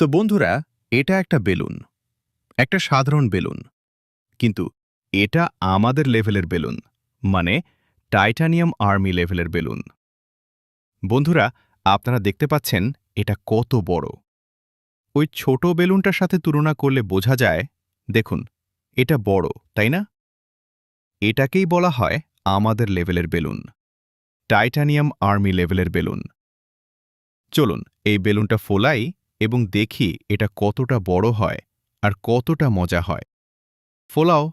তো বন্ধুরা, এটা একটা বেলুন, একটা সাধারণ বেলুন, কিন্তু এটা আমাদের লেভেলের বেলুন, মানে টাইটানিয়াম আর্মি লেভেলের বেলুন। বন্ধুরা, আপনারা দেখতে পাচ্ছেন এটা কত বড়। ওই ছোট বেলুনটার সাথে তুলনা করলে বোঝা যায়, দেখুন, এটা বড়, তাই না? এটাকেই বলা হয় আমাদের লেভেলের বেলুন, টাইটানিয়াম আর্মি লেভেলের বেলুন। চলুন এই বেলুনটা ফোলাই এবং দেখি এটা কতটা বড় হয় আর কতটা মজা হয়। ফোলাও।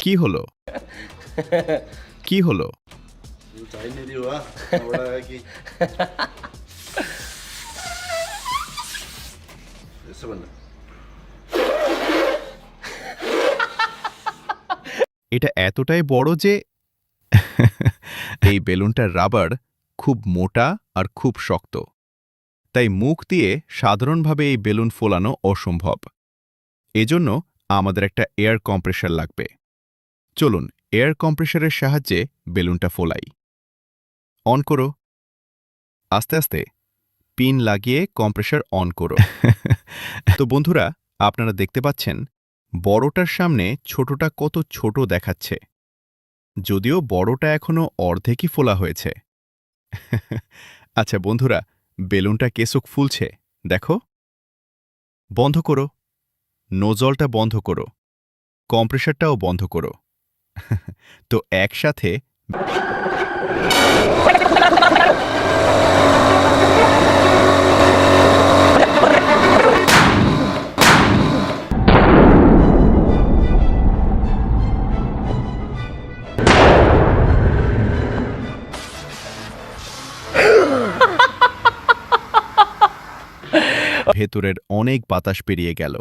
কি হলো? কি হলো? Ini dia wah, ahora aquí. Sebentar. এটা এতটাই বড় যে এই বেলুনটার রাবার খুব মোটা আর খুব শক্ত, তাই মুখ দিয়ে সাধারণভাবে এই বেলুন ফোলানো অসম্ভব। এজন্য আমাদের একটা এয়ার কম্প্রেসার লাগবে। চলুন এয়ার কম্প্রেসারের সাহায্যে বেলুনটা ফোলাই। অন করো। আস্তে আস্তে পিন লাগিয়ে কম্প্রেসার অন করো। তো বন্ধুরা, আপনারা দেখতে পাচ্ছেন বড়টার সামনে ছোটটা কত ছোট দেখাচ্ছে, যদিও বড়টা এখনো অর্ধেকই ফোলা হয়েছে। আচ্ছা বন্ধুরা, বেলুনটা কেসুক ফুলছে, দেখো। বন্ধ করো। নোজলটা বন্ধ করো। কম্প্রেসারটাও বন্ধ করো। তো একসাথে ভেতরের অনেক বাতাস পেরিয়ে গেল,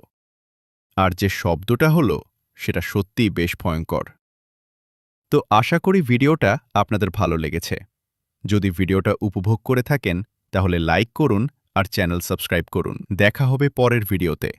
আর যে শব্দটা হলো সেটা সত্যিই বেশ ভয়ঙ্কর। তো আশা করি ভিডিওটা আপনাদের ভালো লেগেছে। যদি ভিডিওটা উপভোগ করে থাকেন তাহলে লাইক করুন আর চ্যানেল সাবস্ক্রাইব করুন। দেখা হবে পরের ভিডিওতে।